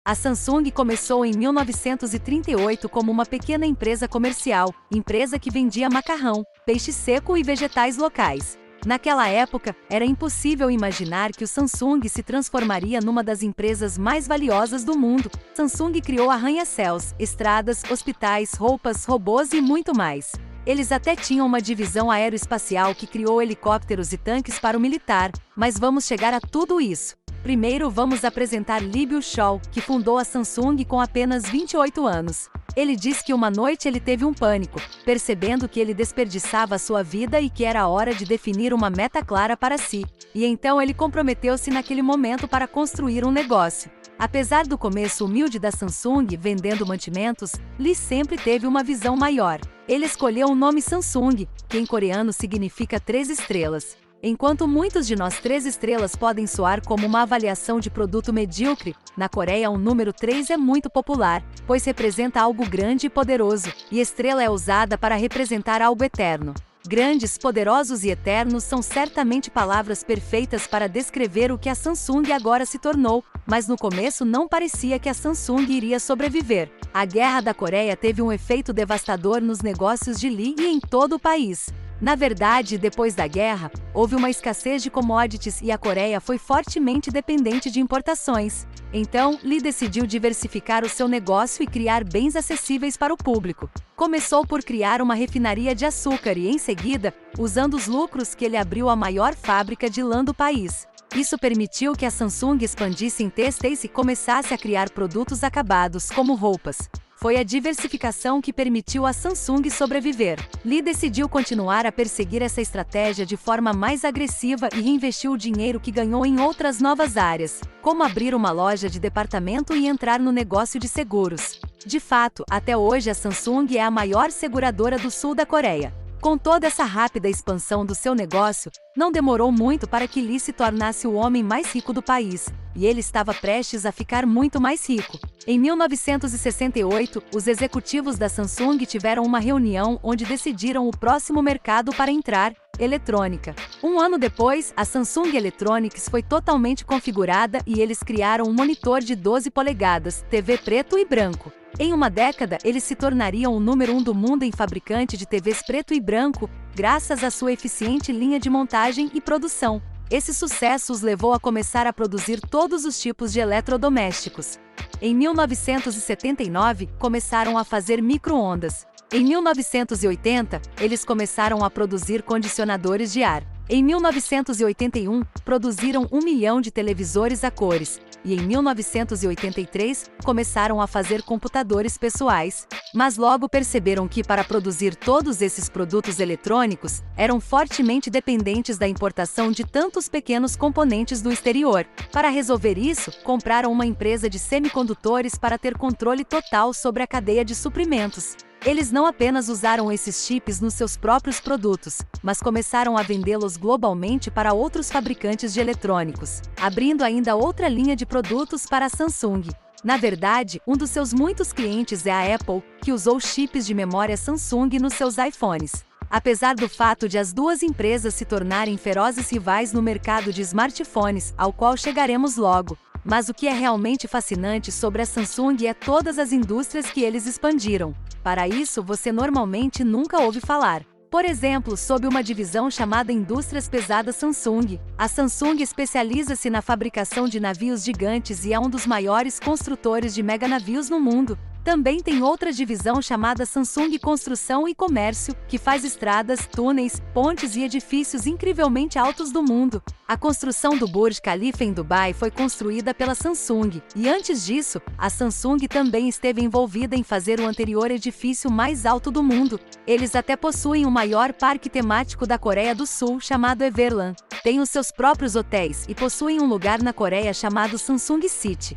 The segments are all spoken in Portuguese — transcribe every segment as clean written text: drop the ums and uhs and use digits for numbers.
A Samsung começou em 1938 como uma pequena empresa comercial, empresa que vendia macarrão, peixe seco e vegetais locais. Naquela época, era impossível imaginar que o Samsung se transformaria numa das empresas mais valiosas do mundo. Samsung criou arranha-céus, estradas, hospitais, roupas, robôs e muito mais. Eles até tinham uma divisão aeroespacial que criou helicópteros e tanques para o militar, mas vamos chegar a tudo isso. Primeiro vamos apresentar Lee Byung-chul, que fundou a Samsung com apenas 28 anos. Ele diz que uma noite ele teve um pânico, percebendo que ele desperdiçava a sua vida e que era hora de definir uma meta clara para si. E então ele comprometeu-se naquele momento para construir um negócio. Apesar do começo humilde da Samsung vendendo mantimentos, Lee sempre teve uma visão maior. Ele escolheu o nome Samsung, que em coreano significa 3 estrelas. Enquanto muitos de nós 3 estrelas podem soar como uma avaliação de produto medíocre, na Coreia o número 3 é muito popular, pois representa algo grande e poderoso, e estrela é usada para representar algo eterno. Grandes, poderosos e eternos são certamente palavras perfeitas para descrever o que a Samsung agora se tornou, mas no começo não parecia que a Samsung iria sobreviver. A Guerra da Coreia teve um efeito devastador nos negócios de Lee e em todo o país. Na verdade, depois da guerra, houve uma escassez de commodities e a Coreia foi fortemente dependente de importações. Então, Lee decidiu diversificar o seu negócio e criar bens acessíveis para o público. Começou por criar uma refinaria de açúcar e, em seguida, usando os lucros que ele abriu a maior fábrica de lã do país. Isso permitiu que a Samsung expandisse em têxteis e começasse a criar produtos acabados, como roupas. Foi a diversificação que permitiu à Samsung sobreviver. Lee decidiu continuar a perseguir essa estratégia de forma mais agressiva e reinvestiu o dinheiro que ganhou em outras novas áreas, como abrir uma loja de departamento e entrar no negócio de seguros. De fato, até hoje a Samsung é a maior seguradora do sul da Coreia. Com toda essa rápida expansão do seu negócio, não demorou muito para que Lee se tornasse o homem mais rico do país, e ele estava prestes a ficar muito mais rico. Em 1968, os executivos da Samsung tiveram uma reunião onde decidiram o próximo mercado para entrar, eletrônica. Um ano depois, a Samsung Electronics foi totalmente configurada e eles criaram um monitor de 12 polegadas, TV preto e branco. Em uma década, eles se tornariam o número 1 do mundo em fabricante de TVs preto e branco, graças à sua eficiente linha de montagem e produção. Esse sucesso os levou a começar a produzir todos os tipos de eletrodomésticos. Em 1979, começaram a fazer micro-ondas. Em 1980, eles começaram a produzir condicionadores de ar. Em 1981, produziram 1 milhão de televisores a cores. E em 1983, começaram a fazer computadores pessoais. Mas logo perceberam que para produzir todos esses produtos eletrônicos, eram fortemente dependentes da importação de tantos pequenos componentes do exterior. Para resolver isso, compraram uma empresa de semicondutores para ter controle total sobre a cadeia de suprimentos. Eles não apenas usaram esses chips nos seus próprios produtos, mas começaram a vendê-los globalmente para outros fabricantes de eletrônicos, abrindo ainda outra linha de produtos para a Samsung. Na verdade, um dos seus muitos clientes é a Apple, que usou chips de memória Samsung nos seus iPhones. Apesar do fato de as duas empresas se tornarem ferozes rivais no mercado de smartphones, ao qual chegaremos logo. Mas o que é realmente fascinante sobre a Samsung é todas as indústrias que eles expandiram. Para isso, você normalmente nunca ouve falar. Por exemplo, sob uma divisão chamada Indústrias Pesadas Samsung, a Samsung especializa-se na fabricação de navios gigantes e é um dos maiores construtores de meganavios no mundo. Também tem outra divisão chamada Samsung Construção e Comércio, que faz estradas, túneis, pontes e edifícios incrivelmente altos do mundo. A construção do Burj Khalifa em Dubai foi construída pela Samsung, e antes disso, a Samsung também esteve envolvida em fazer o anterior edifício mais alto do mundo. Eles até possuem o maior parque temático da Coreia do Sul, chamado Everland. Têm os seus próprios hotéis e possuem um lugar na Coreia chamado Samsung City.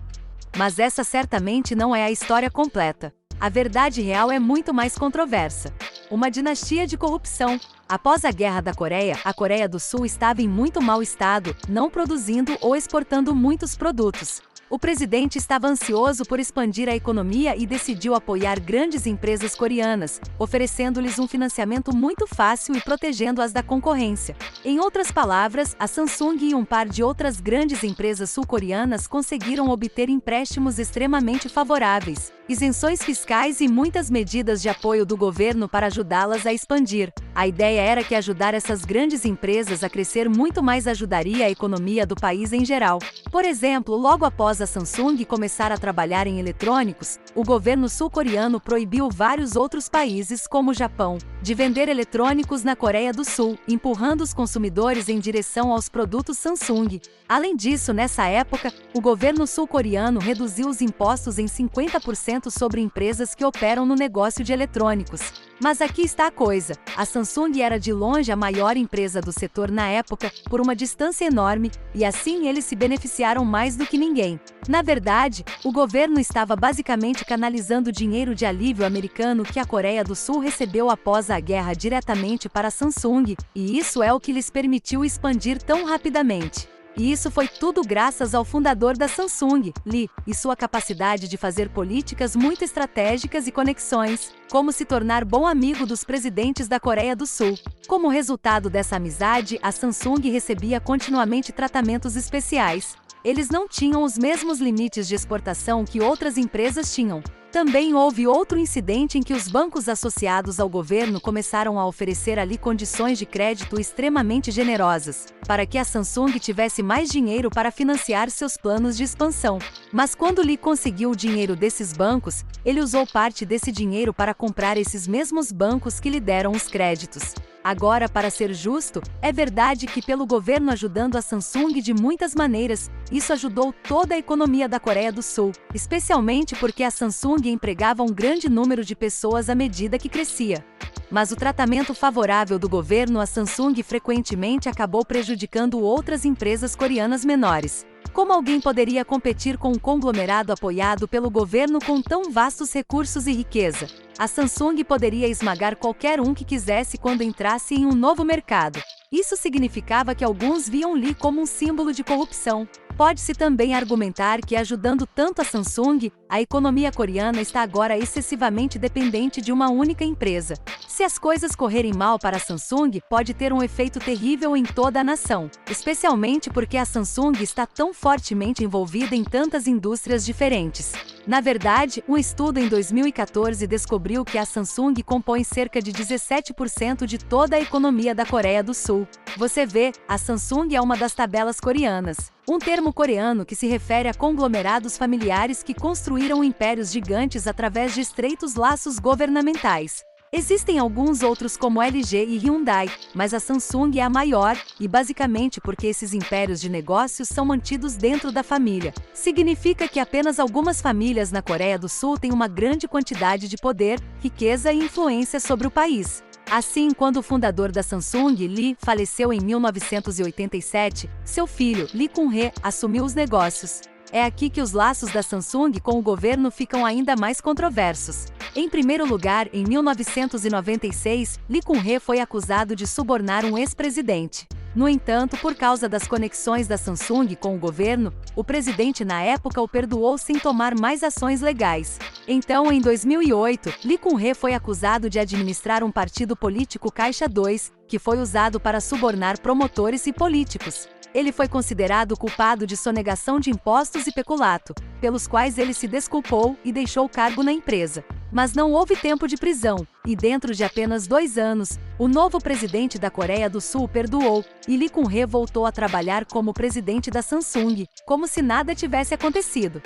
Mas essa certamente não é a história completa. A verdade real é muito mais controversa. Uma dinastia de corrupção. Após a Guerra da Coreia, a Coreia do Sul estava em muito mau estado, não produzindo ou exportando muitos produtos. O presidente estava ansioso por expandir a economia e decidiu apoiar grandes empresas coreanas, oferecendo-lhes um financiamento muito fácil e protegendo-as da concorrência. Em outras palavras, a Samsung e um par de outras grandes empresas sul-coreanas conseguiram obter empréstimos extremamente favoráveis, isenções fiscais e muitas medidas de apoio do governo para ajudá-las a expandir. A ideia era que ajudar essas grandes empresas a crescer muito mais ajudaria a economia do país em geral. Por exemplo, logo após a Samsung começar a trabalhar em eletrônicos, o governo sul-coreano proibiu vários outros países, como o Japão, de vender eletrônicos na Coreia do Sul, empurrando os consumidores em direção aos produtos Samsung. Além disso, nessa época, o governo sul-coreano reduziu os impostos em 50% sobre empresas que operam no negócio de eletrônicos. Mas aqui está a coisa: a Samsung era de longe a maior empresa do setor na época, por uma distância enorme, e assim eles se beneficiaram mais do que ninguém. Na verdade, o governo estava basicamente canalizando o dinheiro de alívio americano que a Coreia do Sul recebeu após a guerra diretamente para a Samsung, e isso é o que lhes permitiu expandir tão rapidamente. E isso foi tudo graças ao fundador da Samsung, Lee, e sua capacidade de fazer políticas muito estratégicas e conexões, como se tornar bom amigo dos presidentes da Coreia do Sul. Como resultado dessa amizade, a Samsung recebia continuamente tratamentos especiais. Eles não tinham os mesmos limites de exportação que outras empresas tinham. Também houve outro incidente em que os bancos associados ao governo começaram a oferecer ali condições de crédito extremamente generosas, para que a Samsung tivesse mais dinheiro para financiar seus planos de expansão. Mas quando Lee conseguiu o dinheiro desses bancos, ele usou parte desse dinheiro para comprar esses mesmos bancos que lhe deram os créditos. Agora, para ser justo, é verdade que pelo governo ajudando a Samsung de muitas maneiras, isso ajudou toda a economia da Coreia do Sul, especialmente porque a Samsung empregava um grande número de pessoas à medida que crescia. Mas o tratamento favorável do governo à Samsung frequentemente acabou prejudicando outras empresas coreanas menores. Como alguém poderia competir com um conglomerado apoiado pelo governo com tão vastos recursos e riqueza? A Samsung poderia esmagar qualquer um que quisesse quando entrasse em um novo mercado. Isso significava que alguns viam Lee como um símbolo de corrupção. Pode-se também argumentar que, ajudando tanto a Samsung, a economia coreana está agora excessivamente dependente de uma única empresa. Se as coisas correrem mal para a Samsung, pode ter um efeito terrível em toda a nação, especialmente porque a Samsung está tão fortemente envolvida em tantas indústrias diferentes. Na verdade, um estudo em 2014 descobriu que a Samsung compõe cerca de 17% de toda a economia da Coreia do Sul. Você vê, a Samsung é uma das tabelas coreanas, um termo coreano que se refere a conglomerados familiares que construíram impérios gigantes através de estreitos laços governamentais. Existem alguns outros como LG e Hyundai, mas a Samsung é a maior, e basicamente porque esses impérios de negócios são mantidos dentro da família. Significa que apenas algumas famílias na Coreia do Sul têm uma grande quantidade de poder, riqueza e influência sobre o país. Assim, quando o fundador da Samsung, Lee, faleceu em 1987, seu filho, Lee Kun-hee, assumiu os negócios. É aqui que os laços da Samsung com o governo ficam ainda mais controversos. Em primeiro lugar, em 1996, Lee Kun-hee foi acusado de subornar um ex-presidente. No entanto, por causa das conexões da Samsung com o governo, o presidente na época o perdoou sem tomar mais ações legais. Então, em 2008, Lee Kun-hee foi acusado de administrar um partido político Caixa 2, que foi usado para subornar promotores e políticos. Ele foi considerado culpado de sonegação de impostos e peculato, pelos quais ele se desculpou e deixou o cargo na empresa. Mas não houve tempo de prisão, e dentro de apenas 2 anos, o novo presidente da Coreia do Sul o perdoou, e Lee Kun-hee voltou a trabalhar como presidente da Samsung, como se nada tivesse acontecido.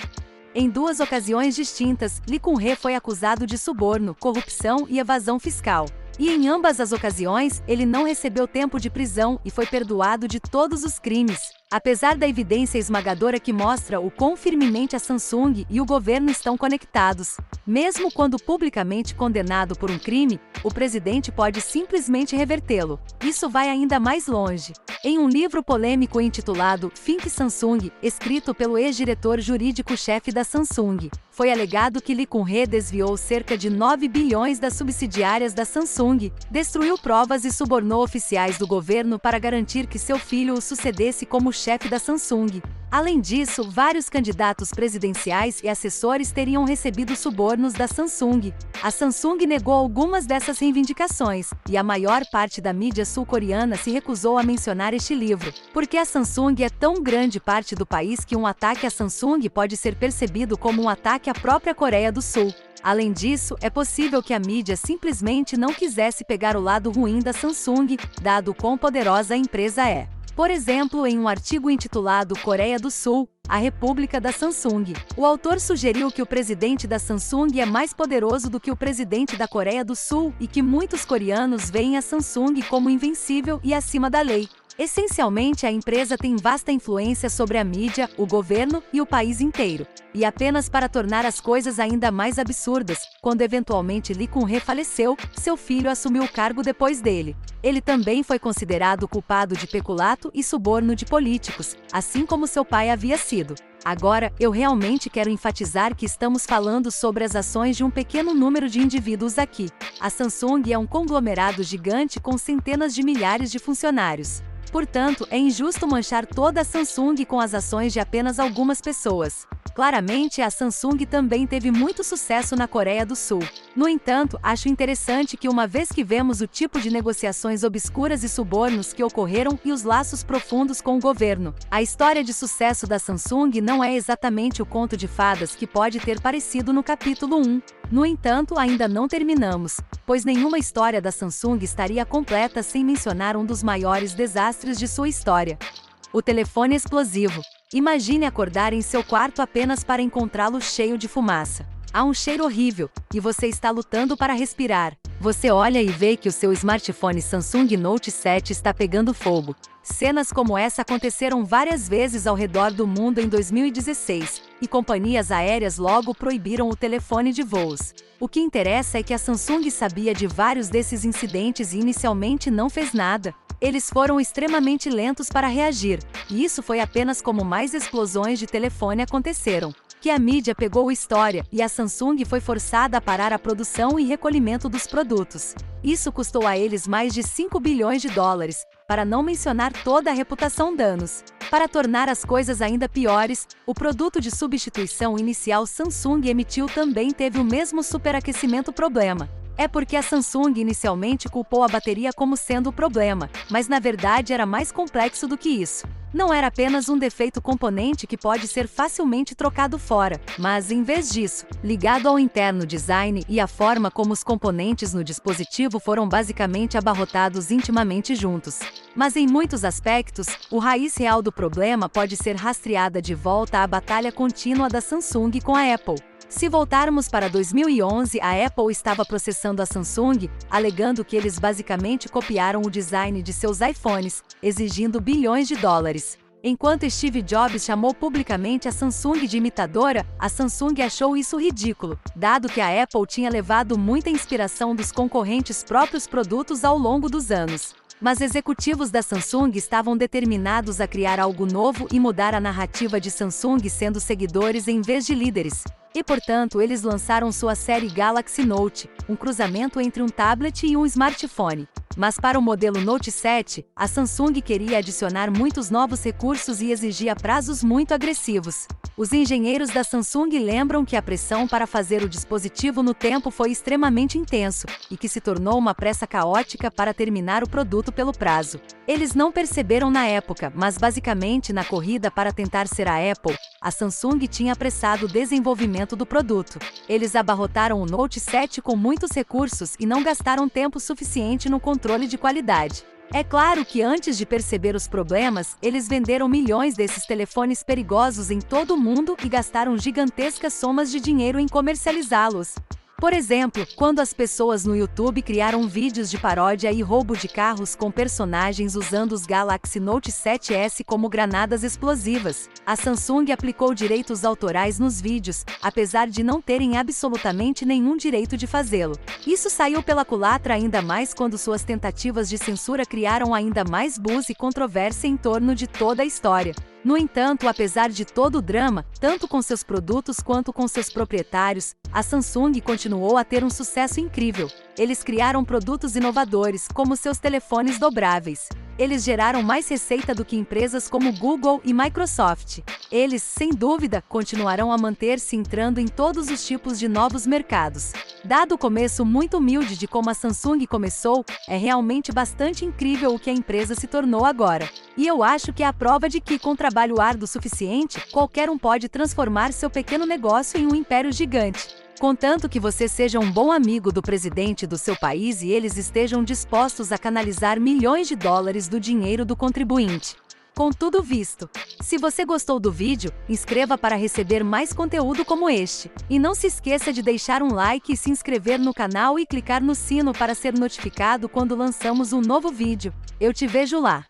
Em 2 ocasiões distintas, Lee Kun-hee foi acusado de suborno, corrupção e evasão fiscal. E em ambas as ocasiões, ele não recebeu tempo de prisão e foi perdoado de todos os crimes. Apesar da evidência esmagadora que mostra o quão firmemente a Samsung e o governo estão conectados, mesmo quando publicamente condenado por um crime, o presidente pode simplesmente revertê-lo. Isso vai ainda mais longe. Em um livro polêmico intitulado Think Samsung, escrito pelo ex-diretor jurídico-chefe da Samsung, foi alegado que Lee Kun-hee desviou cerca de 9 bilhões das subsidiárias da Samsung, destruiu provas e subornou oficiais do governo para garantir que seu filho o sucedesse como chefe da Samsung. Além disso, vários candidatos presidenciais e assessores teriam recebido subornos da Samsung. A Samsung negou algumas dessas reivindicações, e a maior parte da mídia sul-coreana se recusou a mencionar este livro, porque a Samsung é tão grande parte do país que um ataque à Samsung pode ser percebido como um ataque à própria Coreia do Sul. Além disso, é possível que a mídia simplesmente não quisesse pegar o lado ruim da Samsung, dado o quão poderosa a empresa é. Por exemplo, em um artigo intitulado Coreia do Sul, a República da Samsung, o autor sugeriu que o presidente da Samsung é mais poderoso do que o presidente da Coreia do Sul e que muitos coreanos veem a Samsung como invencível e acima da lei. Essencialmente, a empresa tem vasta influência sobre a mídia, o governo e o país inteiro. E apenas para tornar as coisas ainda mais absurdas, quando eventualmente Lee Kun-hee faleceu, seu filho assumiu o cargo depois dele. Ele também foi considerado culpado de peculato e suborno de políticos, assim como seu pai havia sido. Agora, eu realmente quero enfatizar que estamos falando sobre as ações de um pequeno número de indivíduos aqui. A Samsung é um conglomerado gigante com centenas de milhares de funcionários. Portanto, é injusto manchar toda a Samsung com as ações de apenas algumas pessoas. Claramente, a Samsung também teve muito sucesso na Coreia do Sul. No entanto, acho interessante que uma vez que vemos o tipo de negociações obscuras e subornos que ocorreram e os laços profundos com o governo, a história de sucesso da Samsung não é exatamente o conto de fadas que pode ter parecido no capítulo 1. No entanto, ainda não terminamos, pois nenhuma história da Samsung estaria completa sem mencionar um dos maiores desastres de sua história. O telefone explosivo. Imagine acordar em seu quarto apenas para encontrá-lo cheio de fumaça. Há um cheiro horrível, e você está lutando para respirar. Você olha e vê que o seu smartphone Samsung Note 7 está pegando fogo. Cenas como essa aconteceram várias vezes ao redor do mundo em 2016, e companhias aéreas logo proibiram o telefone de voos. O que interessa é que a Samsung sabia de vários desses incidentes e inicialmente não fez nada. Eles foram extremamente lentos para reagir, e isso foi apenas como mais explosões de telefone aconteceram. Que a mídia pegou a história, e a Samsung foi forçada a parar a produção e recolhimento dos produtos. Isso custou a eles mais de 5 bilhões de dólares, para não mencionar toda a reputação danos. Para tornar as coisas ainda piores, o produto de substituição inicial Samsung emitiu também teve o mesmo superaquecimento problema. É porque a Samsung inicialmente culpou a bateria como sendo o problema, mas na verdade era mais complexo do que isso. Não era apenas um defeito componente que pode ser facilmente trocado fora, mas, em vez disso, ligado ao interno design e à forma como os componentes no dispositivo foram basicamente abarrotados intimamente juntos. Mas em muitos aspectos, a raiz real do problema pode ser rastreada de volta à batalha contínua da Samsung com a Apple. Se voltarmos para 2011, a Apple estava processando a Samsung, alegando que eles basicamente copiaram o design de seus iPhones, exigindo bilhões de dólares. Enquanto Steve Jobs chamou publicamente a Samsung de imitadora, a Samsung achou isso ridículo, dado que a Apple tinha levado muita inspiração dos concorrentes próprios produtos ao longo dos anos. Mas executivos da Samsung estavam determinados a criar algo novo e mudar a narrativa de Samsung sendo seguidores em vez de líderes. E portanto eles lançaram sua série Galaxy Note, um cruzamento entre um tablet e um smartphone. Mas para o modelo Note 7, a Samsung queria adicionar muitos novos recursos e exigia prazos muito agressivos. Os engenheiros da Samsung lembram que a pressão para fazer o dispositivo no tempo foi extremamente intenso, e que se tornou uma pressa caótica para terminar o produto pelo prazo. Eles não perceberam na época, mas basicamente na corrida para tentar ser a Apple, a Samsung tinha apressado o desenvolvimento do produto. Eles abarrotaram o Note 7 com muitos recursos e não gastaram tempo suficiente no controle de qualidade. É claro que antes de perceber os problemas, eles venderam milhões desses telefones perigosos em todo o mundo e gastaram gigantescas somas de dinheiro em comercializá-los. Por exemplo, quando as pessoas no YouTube criaram vídeos de paródia e roubo de carros com personagens usando os Galaxy Note 7S como granadas explosivas, a Samsung aplicou direitos autorais nos vídeos, apesar de não terem absolutamente nenhum direito de fazê-lo. Isso saiu pela culatra ainda mais quando suas tentativas de censura criaram ainda mais buzz e controvérsia em torno de toda a história. No entanto, apesar de todo o drama, tanto com seus produtos quanto com seus proprietários, a Samsung continuou a ter um sucesso incrível. Eles criaram produtos inovadores, como seus telefones dobráveis. Eles geraram mais receita do que empresas como Google e Microsoft. Eles, sem dúvida, continuarão a manter-se entrando em todos os tipos de novos mercados. Dado o começo muito humilde de como a Samsung começou, é realmente bastante incrível o que a empresa se tornou agora. E eu acho que é a prova de que, com trabalho árduo suficiente, qualquer um pode transformar seu pequeno negócio em um império gigante. Contanto que você seja um bom amigo do presidente do seu país e eles estejam dispostos a canalizar milhões de dólares do dinheiro do contribuinte. Com tudo visto, se você gostou do vídeo, inscreva para receber mais conteúdo como este. E não se esqueça de deixar um like e se inscrever no canal e clicar no sino para ser notificado quando lançamos um novo vídeo. Eu te vejo lá!